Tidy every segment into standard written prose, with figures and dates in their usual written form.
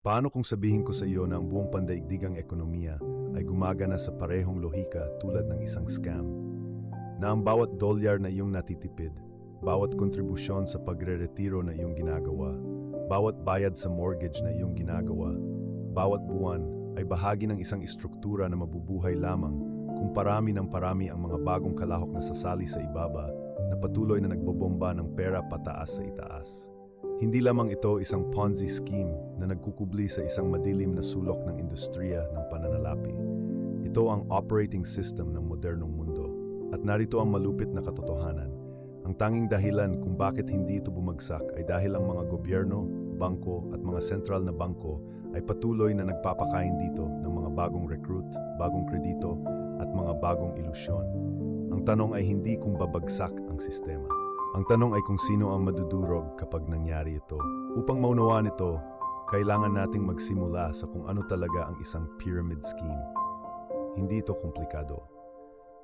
Paano kung sabihin ko sa iyo na ang buong pandaigdigang ekonomiya ay gumagana sa parehong lohika tulad ng isang scam? Na ang bawat dolyar na iyong natitipid, bawat kontribusyon sa pagre-retiro na iyong ginagawa, bawat bayad sa mortgage na iyong ginagawa, bawat buwan ay bahagi ng isang istruktura na mabubuhay lamang kung parami ng parami ang mga bagong kalahok na sasali sa ibaba na patuloy na nagbobomba ng pera pataas sa itaas. Hindi lamang ito isang Ponzi scheme na nagkukubli sa isang madilim na sulok ng industriya ng pananalapi. Ito ang operating system ng modernong mundo. At narito ang malupit na katotohanan. Ang tanging dahilan kung bakit hindi ito bumagsak ay dahil ang mga gobyerno, bangko at mga sentral na bangko ay patuloy na nagpapakain dito ng mga bagong recruit, bagong kredito at mga bagong ilusyon. Ang tanong ay hindi kung babagsak ang sistema. Ang tanong ay kung sino ang madudurog kapag nangyari ito. Upang maunawaan ito, kailangan nating magsimula sa kung ano talaga ang isang pyramid scheme. Hindi ito komplikado.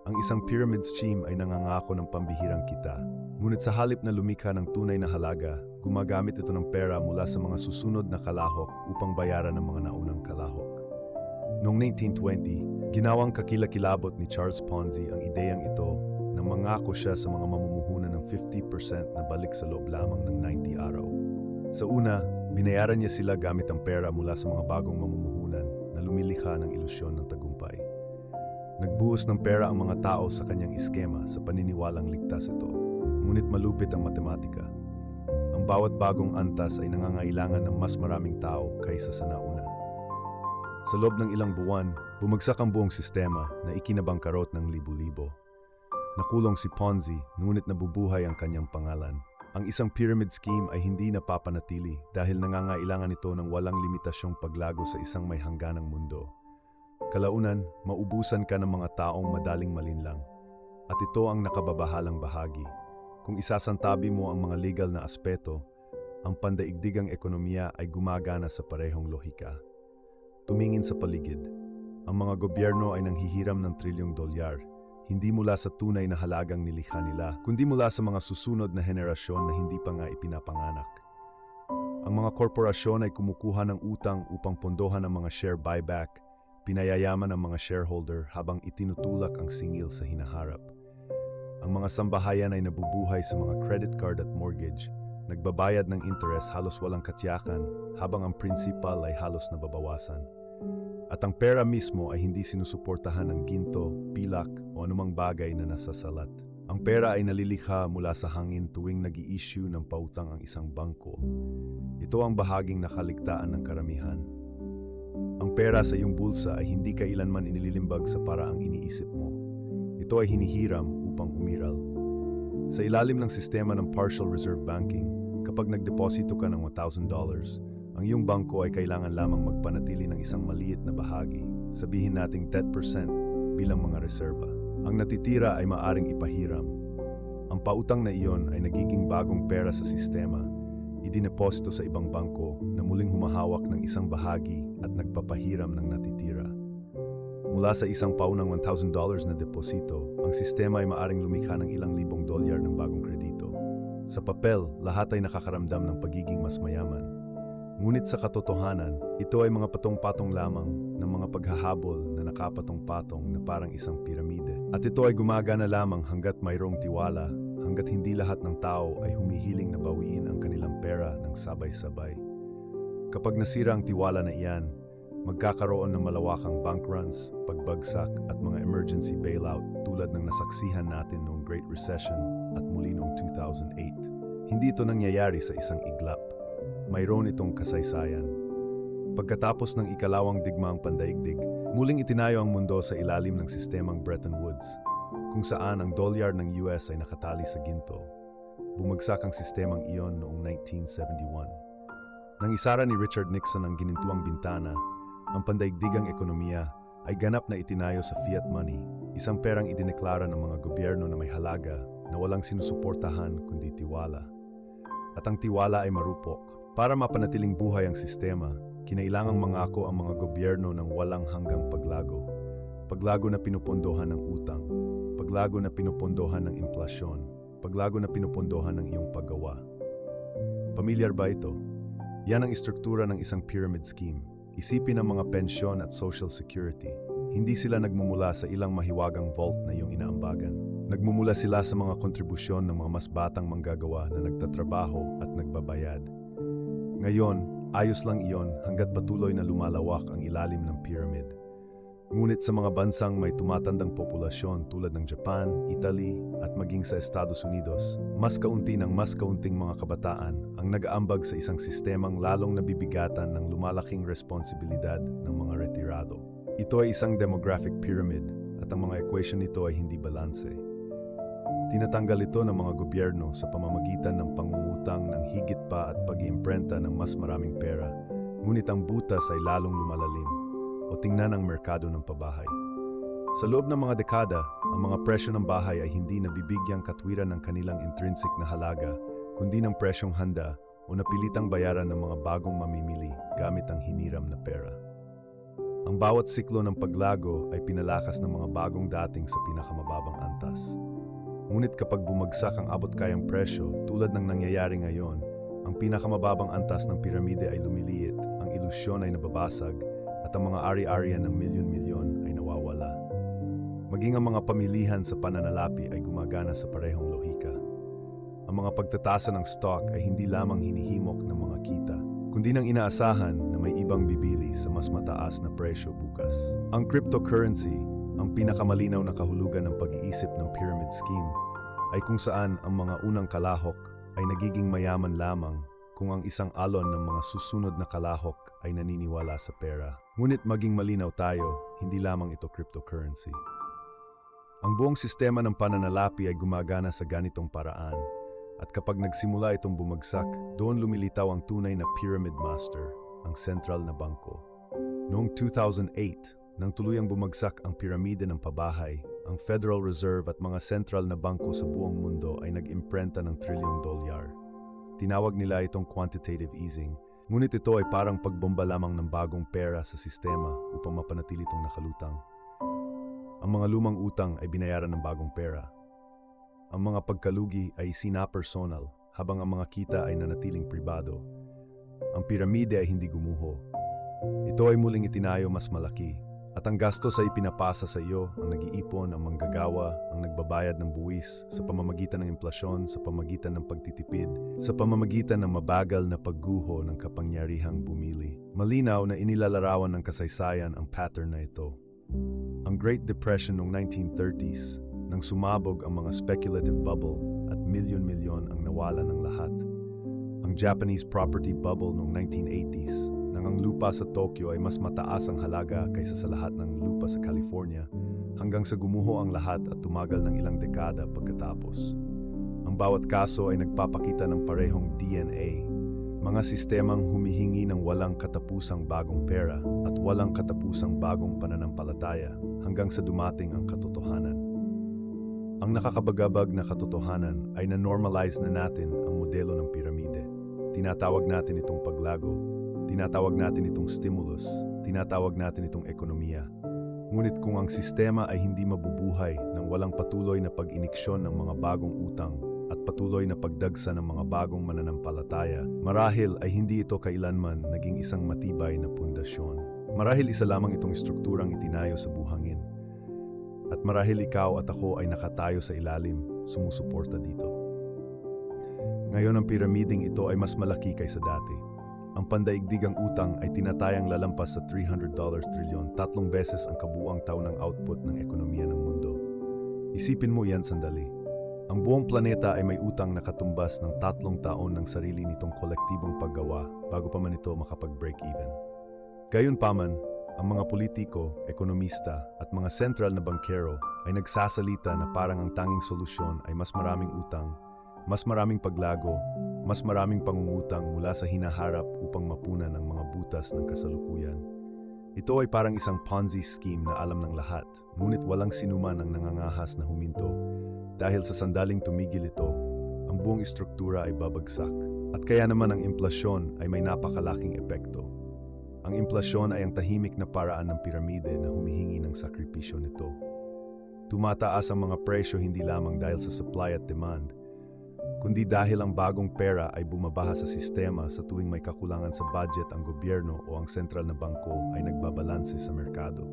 Ang isang pyramid scheme ay nangangako ng pambihirang kita. Ngunit sa halip na lumikha ng tunay na halaga, gumagamit ito ng pera mula sa mga susunod na kalahok upang bayaran ng mga naunang kalahok. Noong 1920, ginawang kakilakilabot ni Charles Ponzi ang ideyang ito na mangako siya sa mga mamumuhunan ng 50% na balik sa loob lamang ng 90 araw. Sa una, binayaran niya sila gamit ang pera mula sa mga bagong mamumuhunan na lumilikha ng ilusyon ng tagumpay. Nagbuhos ng pera ang mga tao sa kanyang iskema sa paniniwalang ligtas ito. Ngunit malupit ang matematika. Ang bawat bagong antas ay nangangailangan ng mas maraming tao kaysa sa nauna. Sa loob ng ilang buwan, bumagsak ang buong sistema na ikinabangkarot ng libu-libo. Nakulong si Ponzi, ngunit nabubuhay ang kanyang pangalan. Ang isang pyramid scheme ay hindi napapanatili dahil nangangailangan ito ng walang limitasyong paglago sa isang may hangganang mundo. Kalaunan, maubusan ka ng mga taong madaling malinlang. At ito ang nakababahalang bahagi. Kung isasantabi mo ang mga legal na aspeto, ang pandaigdigang ekonomiya ay gumagana sa parehong lohika. Tumingin sa paligid. Ang mga gobyerno ay nanghihiram ng trilyong dolyar, hindi mula sa tunay na halagang nilikha nila, kundi mula sa mga susunod na henerasyon na hindi pa nga ipinapanganak. Ang mga korporasyon ay kumukuha ng utang upang pondohan ang mga share buyback, pinayayaman ang mga shareholder habang itinutulak ang singil sa hinaharap. Ang mga sambahayan ay nabubuhay sa mga credit card at mortgage, nagbabayad ng interest halos walang katiyakan habang ang principal ay halos nababawasan. At ang pera mismo ay hindi sinusuportahan ng ginto, pilak o anumang bagay na nasasalat. Ang pera ay nalilikha mula sa hangin tuwing nag-i-issue ng pautang ang isang bangko. Ito ang bahaging nakaligtaan ng karamihan. Ang pera sa iyong bulsa ay hindi kailanman inililimbag sa paraang iniisip mo. Ito ay hinihiram upang umiral. Sa ilalim ng sistema ng partial reserve banking, kapag nagdeposito ka ng $1,000, ang iyong bangko ay kailangan lamang magpanatili ng isang maliit na bahagi, sabihin nating 10% bilang mga reserba. Ang natitira ay maaring ipahiram. Ang pautang na iyon ay nagiging bagong pera sa sistema, idineposito sa ibang bangko na muling humahawak ng isang bahagi at nagpapahiram ng natitira. Mula sa isang paunang $1,000 na deposito, ang sistema ay maaring lumikha ng ilang libong dolyar ng bagong kredito. Sa papel, lahat ay nakakaramdam ng pagiging mas mayaman. Ngunit sa katotohanan, ito ay mga patong-patong lamang ng mga paghahabol na nakapatong-patong na parang isang piramide. At ito ay gumagana lamang hanggat mayroong tiwala, hanggat hindi lahat ng tao ay humihiling na bawiin ang kanilang pera ng sabay-sabay. Kapag nasira ang tiwala na iyan, magkakaroon ng malawakang bank runs, pagbagsak at mga emergency bailout tulad ng nasaksihan natin noong Great Recession at muli noong 2008. Hindi ito nangyayari sa isang iglap. Mayroon itong kasaysayan. Pagkatapos ng ikalawang digmaang pandaigdig, muling itinayo ang mundo sa ilalim ng sistemang Bretton Woods, kung saan ang dolyar ng US ay nakatali sa ginto. Bumagsak ang sistemang iyon noong 1971. Nang isara ni Richard Nixon ang ginintuang bintana, ang pandaigdigang ekonomiya ay ganap na itinayo sa fiat money, isang perang idineklara ng mga gobyerno na may halaga na walang sinusuportahan kundi tiwala. At ang tiwala ay marupok. Para mapanatiling buhay ang sistema, kinailangang mangako ang mga gobyerno ng walang hanggang paglago. Paglago na pinupondohan ng utang, paglago na pinupondohan ng inflasyon, paglago na pinupondohan ng iyong paggawa. Pamilyar ba ito? Yan ang istruktura ng isang pyramid scheme. Isipin ang mga pensyon at social security. Hindi sila nagmumula sa ilang mahiwagang vault na iyong inaambagan. Nagmumula sila sa mga kontribusyon ng mga mas batang manggagawa na nagtatrabaho at nagbabayad. Ngayon, ayos lang iyon hanggat patuloy na lumalawak ang ilalim ng pyramid. Ngunit sa mga bansang may tumatandang populasyon tulad ng Japan, Italy at maging sa Estados Unidos, mas kaunting mga kabataan ang nag-aambag sa isang sistemang lalong nabibigatan ng lumalaking responsibilidad ng mga retirado. Ito ay isang demographic pyramid at ang mga equation nito ay hindi balanse. Tinatanggal ito ng mga gobyerno sa pamamagitan ng pangungutang ng higit pa at pag-iimprenta ng mas maraming pera, ngunit ang butas ay lalong lumalalim. O tingnan ang merkado ng pabahay. Sa loob ng mga dekada, ang mga presyo ng bahay ay hindi nabibigyang katwiran ng kanilang intrinsic na halaga, kundi ng presyong handa o napilitang bayaran ng mga bagong mamimili gamit ang hiniram na pera. Ang bawat siklo ng paglago ay pinalakas ng mga bagong dating sa pinakamababang antas. Ngunit kapag bumagsak ang abot-kayang presyo tulad ng nangyayari ngayon, ang pinakamababang antas ng piramide ay lumiliit, ang ilusyon ay nababasag, at ang mga ari-arian ng milyon-milyon ay nawawala. Maging ang mga pamilihan sa pananalapi ay gumagana sa parehong lohika. Ang mga pagtatasa ng stock ay hindi lamang hinihimok ng mga kita, kundi nang inaasahan na may ibang bibili sa mas mataas na presyo bukas. Ang cryptocurrency, ang pinakamalinaw na kahulugan ng pag-iisip ng pyramid scheme, ay kung saan ang mga unang kalahok ay nagiging mayaman lamang kung ang isang alon ng mga susunod na kalahok ay naniniwala sa pera. Ngunit maging malinaw tayo, hindi lamang ito cryptocurrency. Ang buong sistema ng pananalapi ay gumagana sa ganitong paraan, at kapag nagsimula itong bumagsak, doon lumilitaw ang tunay na pyramid master, ang sentral na bangko. Noong 2008, nang tuluyang bumagsak ang piramide ng pabahay, ang Federal Reserve at mga sentral na bangko sa buong mundo ay nag-imprenta ng $1 trillion. Tinawag nila itong quantitative easing, ngunit ito ay parang pagbomba lamang ng bagong pera sa sistema upang mapanatili itong nakalutang. Ang mga lumang utang ay binayaran ng bagong pera. Ang mga pagkalugi ay sinapersonal, habang ang mga kita ay nanatiling pribado. Ang piramide ay hindi gumuho. Ito ay muling itinayo mas malaki, at ang gastos ay ipinapasa sa iyo, ang nag-iipon, ang manggagawa, ang nagbabayad ng buwis, sa pamamagitan ng inflasyon, sa pamamagitan ng pagtitipid, sa pamamagitan ng mabagal na pagguho ng kapangyarihang bumili. Malinaw na inilalarawan ng kasaysayan ang pattern na ito. Ang Great Depression noong 1930s, nang sumabog ang mga speculative bubble at milyon-milyon ang nawala ng lahat. Ang Japanese property bubble noong 1980s, nang ang lupa sa Tokyo ay mas mataas ang halaga kaysa sa lahat ng lupa sa California, hanggang sa gumuho ang lahat at tumagal ng ilang dekada pagkatapos. Ang bawat kaso ay nagpapakita ng parehong DNA, mga sistemang humihingi ng walang katapusang bagong pera at walang katapusang bagong pananampalataya hanggang sa dumating ang katotohanan. Ang nakakabagabag na katotohanan ay na-normalize na natin ang modelo ng piramide. Tinatawag natin itong paglago, tinatawag natin itong stimulus, tinatawag natin itong ekonomiya. Ngunit kung ang sistema ay hindi mabubuhay ng walang patuloy na pag-iniksyon ng mga bagong utang at patuloy na pagdagsa ng mga bagong mananampalataya, marahil ay hindi ito kailanman naging isang matibay na pundasyon. Marahil isa lamang itong strukturang itinayo sa buhangin. At marahil ikaw at ako ay nakatayo sa ilalim, sumusuporta dito. Ngayon ang piramiding ito ay mas malaki kaysa dati. Ang pandaigdigang utang ay tinatayang lalampas sa $300 trilyon, 3 beses ang kabuuang taon ng output ng ekonomiya ng mundo. Isipin mo yan sandali. Ang buong planeta ay may utang na katumbas ng 3 taon ng sarili nitong kolektibong paggawa bago pa man ito makapag-break even. Gayunpaman, ang mga politiko, ekonomista at mga sentral na bankero ay nagsasalita na parang ang tanging solusyon ay mas maraming utang, mas maraming paglago, mas maraming pangungutang mula sa hinaharap upang mapunan ang mga butas ng kasalukuyan. Ito ay parang isang Ponzi scheme na alam ng lahat, ngunit walang sinuman ang nangangahas na huminto. Dahil sa sandaling tumigil ito, ang buong istruktura ay babagsak. At kaya naman ang inflasyon ay may napakalaking epekto. Ang inflasyon ay ang tahimik na paraan ng piramide na humihingi ng sakripisyo nito. Tumataas ang mga presyo hindi lamang dahil sa supply at demand, kundi dahil ang bagong pera ay bumabaha sa sistema sa tuwing may kakulangan sa budget ang gobyerno o ang sentral na bangko ay nagbabalanse sa merkado.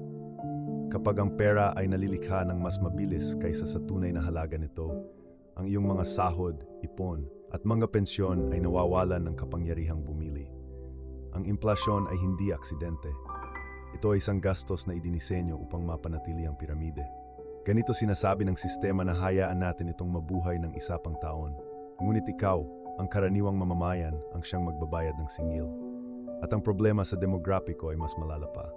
Kapag ang pera ay nalilikha ng mas mabilis kaysa sa tunay na halaga nito, ang iyong mga sahod, ipon, at mga pensyon ay nawawalan ng kapangyarihang bumili. Ang implasyon ay hindi aksidente. Ito ay isang gastos na idinisenyo upang mapanatili ang piramide. Ganito sinasabi ng sistema na hayaan natin itong mabuhay ng isa pang taon. Ngunit ikaw, ang karaniwang mamamayan, ang siyang magbabayad ng singil. At ang problema sa demograpiko ay mas malala pa.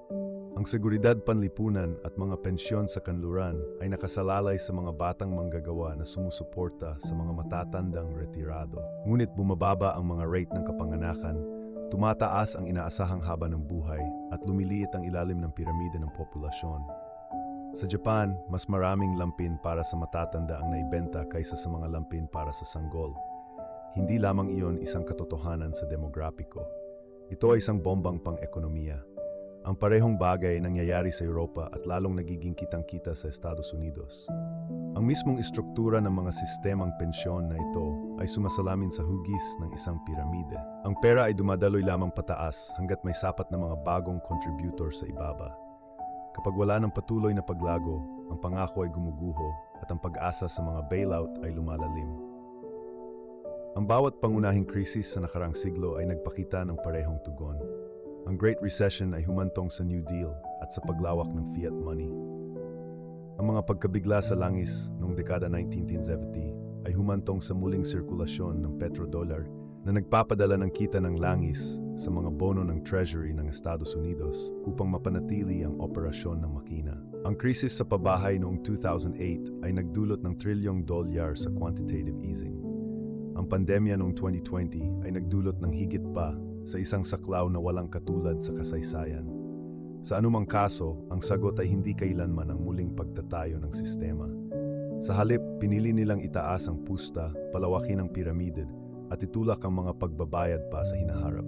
Ang seguridad panlipunan at mga pensyon sa kanluran ay nakasalalay sa mga batang manggagawa na sumusuporta sa mga matatandang retirado. Ngunit bumababa ang mga rate ng kapanganakan, tumataas ang inaasahang haba ng buhay at lumiliit ang ilalim ng piramide ng populasyon. Sa Japan, mas maraming lampin para sa matatanda ang naibenta kaysa sa mga lampin para sa sanggol. Hindi lamang iyon isang katotohanan sa demograpiko. Ito ay isang bombang pang-ekonomiya. Ang parehong bagay nangyayari sa Europa at lalong nagiging kitang-kita sa Estados Unidos. Ang mismong istruktura ng mga sistemang pensyon na ito ay sumasalamin sa hugis ng isang piramide. Ang pera ay dumadaloy lamang pataas hanggat may sapat na mga bagong contributor sa ibaba. Kapag wala ng patuloy na paglago, ang pangako ay gumuguho at ang pag-asa sa mga bailout ay lumalalim. Ang bawat pangunahing krisis sa nakarang siglo ay nagpakita ng parehong tugon. Ang Great Recession ay humantong sa New Deal at sa paglawak ng fiat money. Ang mga pagkabigla sa langis noong dekada 1970 ay humantong sa muling sirkulasyon ng petrodollar na nagpapadala ng kita ng langis sa mga bono ng Treasury ng Estados Unidos upang mapanatili ang operasyon ng makina. Ang krisis sa pabahay noong 2008 ay nagdulot ng $1 trillion sa quantitative easing. Ang pandemya noong 2020 ay nagdulot ng higit pa sa isang saklaw na walang katulad sa kasaysayan. Sa anumang kaso, ang sagot ay hindi kailanman ang muling pagtatayo ng sistema. Sa halip, pinili nilang itaas ang pusta, palawakin ang piramide, at itulak ang mga pagbabayad pa sa hinaharap.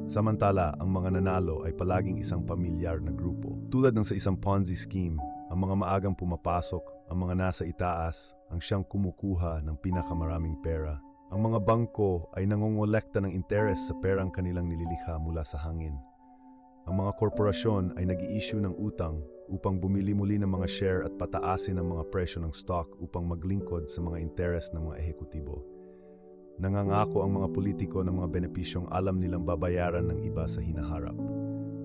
Samantala, ang mga nanalo ay palaging isang pamilyar na grupo. Tulad ng sa isang Ponzi scheme, ang mga maagang pumapasok, ang mga nasa itaas, ang siyang kumukuha ng pinakamaraming pera. Ang mga bangko ay nangongolekta ng interes sa perang kanilang nililikha mula sa hangin. Ang mga korporasyon ay nag-i-issue ng utang upang bumili muli ng mga share at pataasin ang mga presyo ng stock upang maglingkod sa mga interes ng mga ehekutibo. Nangangako ang mga politiko ng mga benepisyong alam nilang babayaran ng iba sa hinaharap.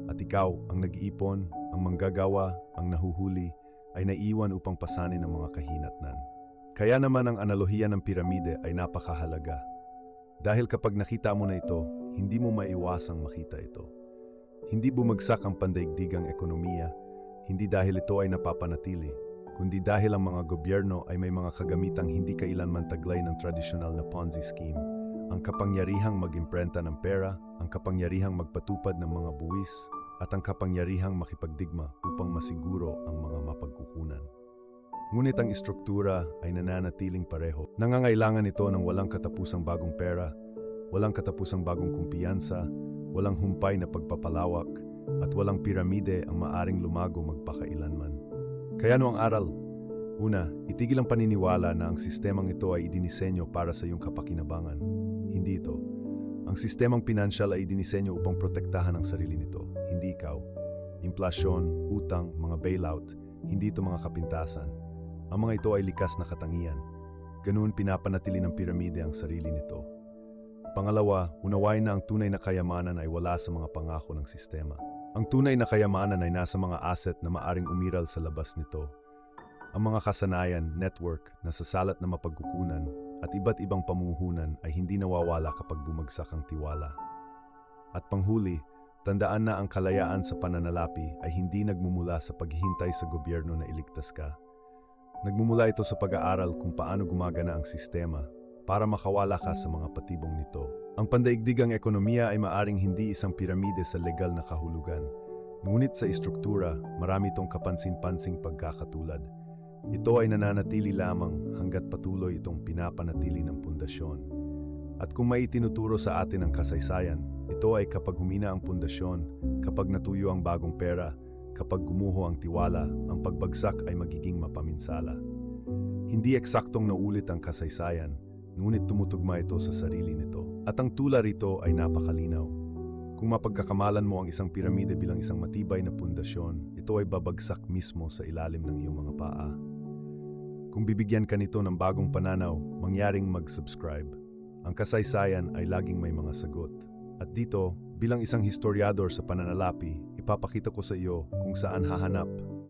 At ikaw, ang nag-iipon, ang manggagawa, ang nahuhuli, ay naiwan upang pasanin ang mga kahinatnan. Kaya naman ang analohiya ng piramide ay napakahalaga. Dahil kapag nakita mo na ito, hindi mo maiwasang makita ito. Hindi bumagsak ang pandaigdigang ekonomiya, hindi dahil ito ay napapanatili, kundi dahil ang mga gobyerno ay may mga kagamitang hindi kailanman taglay ng tradisyonal na Ponzi scheme. Ang kapangyarihang mag-imprenta ng pera, ang kapangyarihang magpatupad ng mga buwis, at ang kapangyarihang makipagdigma upang masiguro ang mga mapagkukunan. Ngunit ang istruktura ay nananatiling pareho. Nangangailangan ito ng walang katapusang bagong pera, walang katapusang bagong kumpiyansa, walang humpay na pagpapalawak, at walang piramide ang maaring lumago magpakailanman. Kaya ang aral, una, itigil ang paniniwala na ang sistemang ito ay idinisenyo para sa iyong kapakinabangan. Hindi ito. Ang sistemang pinansyal ay idinisenyo upang protektahan ang sarili nito, hindi ikaw. Inflasyon, utang, mga bailout, hindi ito mga kapintasan. Ang mga ito ay likas na katangian. Ganoon pinapanatili ng piramide ang sarili nito. Pangalawa, unawain na ang tunay na kayamanan ay wala sa mga pangako ng sistema. Ang tunay na kayamanan ay nasa mga asset na maaring umiral sa labas nito. Ang mga kasanayan, network, nasasalat na mapagkukunan, at iba't ibang pamumuhunan ay hindi nawawala kapag bumagsak ang tiwala. At panghuli, tandaan na ang kalayaan sa pananalapi ay hindi nagmumula sa paghihintay sa gobyerno na iligtas ka. Nagmumula ito sa pag-aaral kung paano gumagana ang sistema para makawala ka sa mga patibong nito. Ang pandaigdigang ekonomiya ay maaring hindi isang piramide sa legal na kahulugan. Ngunit sa istruktura, marami itong kapansin-pansing pagkakatulad. Ito ay nananatili lamang hanggat patuloy itong pinapanatili ng pundasyon. At kung may itinuturo sa atin ang kasaysayan, ito ay kapag humina ang pundasyon, kapag natuyo ang bagong pera, kapag gumuho ang tiwala, ang pagbagsak ay magiging mapaminsala. Hindi eksaktong naulit ang kasaysayan, ngunit tumutugma ito sa sarili nito. At ang tula rito ay napakalinaw. Kung mapagkakamalan mo ang isang piramide bilang isang matibay na pundasyon, ito ay babagsak mismo sa ilalim ng iyong mga paa. Kung bibigyan ka nito ng bagong pananaw, mangyaring mag-subscribe. Ang kasaysayan ay laging may mga sagot. At dito, bilang isang historyador sa pananalapi, ipapakita ko sa iyo kung saan hahanap